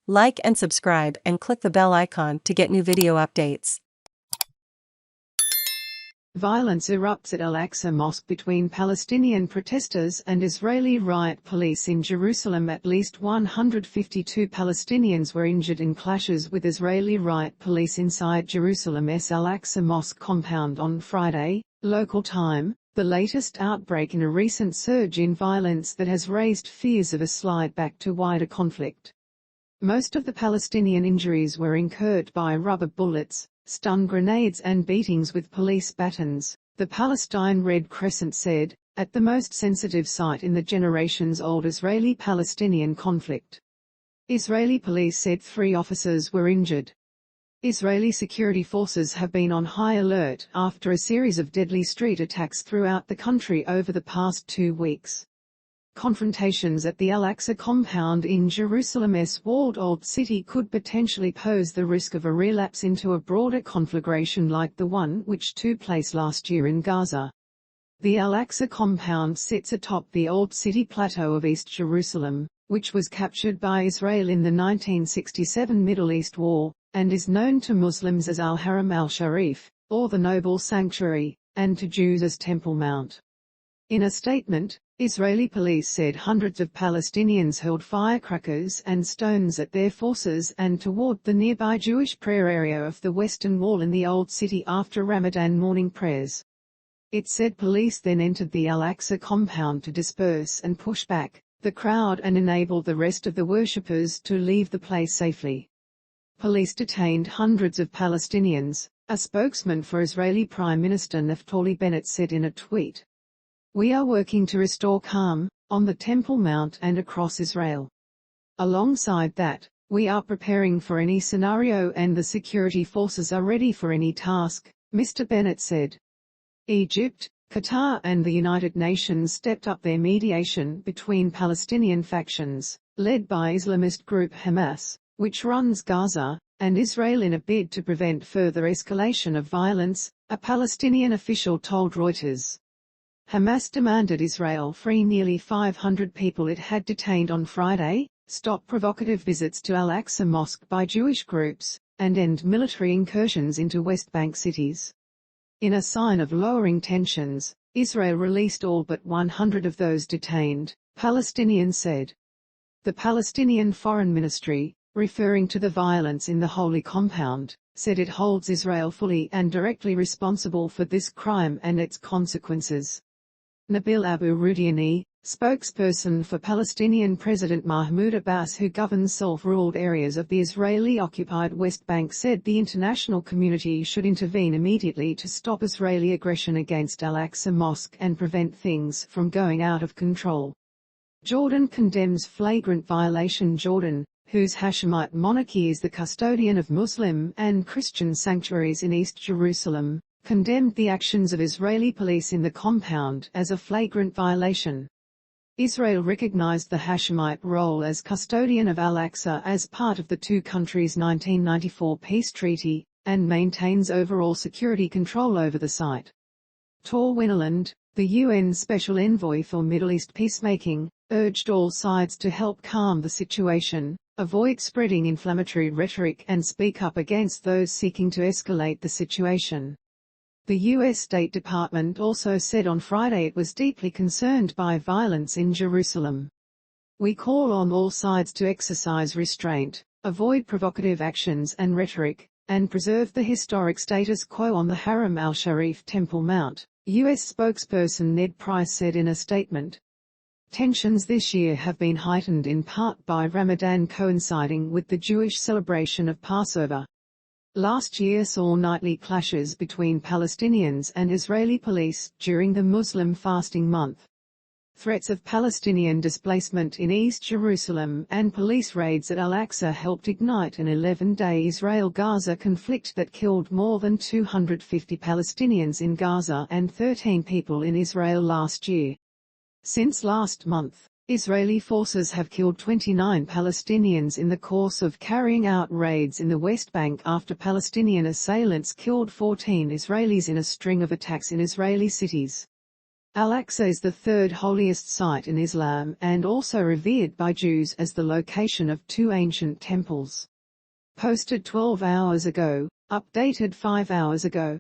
Like and subscribe and click the bell icon to get new video updates. Violence erupts at Aqsa Mosque between Palestinian protesters and Israeli riot police in Jerusalem. At least 152 Palestinians were injured in clashes with Israeli riot police inside Jerusalem's Al-Aqsa Mosque compound on Friday, local time, the latest outbreak in a recent surge in violence that has raised fears of a slide back to wider conflict. Most of the Palestinian injuries were incurred by rubber bullets, stun grenades and beatings with police batons, the Palestine Red Crescent said, at the most sensitive site in the generations-old Israeli-Palestinian conflict. Israeli police said 3 officers were injured. Israeli security forces have been on high alert after a series of deadly street attacks throughout the country over the past 2 weeks. Confrontations at the Al-Aqsa compound in Jerusalem's walled old city could potentially pose the risk of a relapse into a broader conflagration like the one which took place last year in Gaza. The Al-Aqsa compound sits atop the old city plateau of East Jerusalem, which was captured by Israel in the 1967 Middle East War, and is known to Muslims as Haram al Sharif, or the Noble Sanctuary, and to Jews as Temple Mount. In a statement, Israeli police said hundreds of Palestinians hurled firecrackers and stones at their forces and toward the nearby Jewish prayer area of the Western Wall in the Old City after Ramadan morning prayers. It said police then entered the Al-Aqsa compound to disperse and push back the crowd and enable the rest of the worshippers to leave the place safely. Police detained hundreds of Palestinians, a spokesman for Israeli Prime Minister Naftali Bennett said in a tweet. "We are working to restore calm on the Temple Mount and across Israel. Alongside that, we are preparing for any scenario and the security forces are ready for any task," Mr Bennett said. Egypt, Qatar and the United Nations stepped up their mediation between Palestinian factions, led by Islamist group Hamas, which runs Gaza, and Israel in a bid to prevent further escalation of violence, a Palestinian official told Reuters. Hamas demanded Israel free nearly 500 people it had detained on Friday, stop provocative visits to Al-Aqsa Mosque by Jewish groups, and end military incursions into West Bank cities. In a sign of lowering tensions, Israel released all but 100 of those detained, Palestinians said. The Palestinian Foreign Ministry, referring to the violence in the Holy Compound, said it holds Israel fully and directly responsible for this crime and its consequences. Nabil Abu Rudeineh, spokesperson for Palestinian President Mahmoud Abbas who governs self-ruled areas of the Israeli-occupied West Bank, said the international community should intervene immediately to stop Israeli aggression against Al-Aqsa Mosque and prevent things from going out of control. Jordan condemns flagrant violation. Jordan, whose Hashemite monarchy is the custodian of Muslim and Christian sanctuaries in East Jerusalem, condemned the actions of Israeli police in the compound as a flagrant violation. Israel recognized the Hashemite role as custodian of Al-Aqsa as part of the two countries' 1994 peace treaty, and maintains overall security control over the site. Tor Wennesland, the UN Special Envoy for Middle East peacemaking, urged all sides to help calm the situation, avoid spreading inflammatory rhetoric and speak up against those seeking to escalate the situation. The U.S. State Department also said on Friday it was deeply concerned by violence in Jerusalem. "We call on all sides to exercise restraint, avoid provocative actions and rhetoric, and preserve the historic status quo on the Haram al Sharif Temple Mount," U.S. spokesperson Ned Price said in a statement. Tensions this year have been heightened in part by Ramadan coinciding with the Jewish celebration of Passover. Last year saw nightly clashes between Palestinians and Israeli police during the Muslim fasting month. Threats of Palestinian displacement in East Jerusalem and police raids at Al-Aqsa helped ignite an 11-day Israel-Gaza conflict that killed more than 250 Palestinians in Gaza and 13 people in Israel last year. Since last month, Israeli forces have killed 29 Palestinians in the course of carrying out raids in the West Bank after Palestinian assailants killed 14 Israelis in a string of attacks in Israeli cities. Al-Aqsa is the third holiest site in Islam and also revered by Jews as the location of two ancient temples. Posted 12 hours ago, updated 5 hours ago.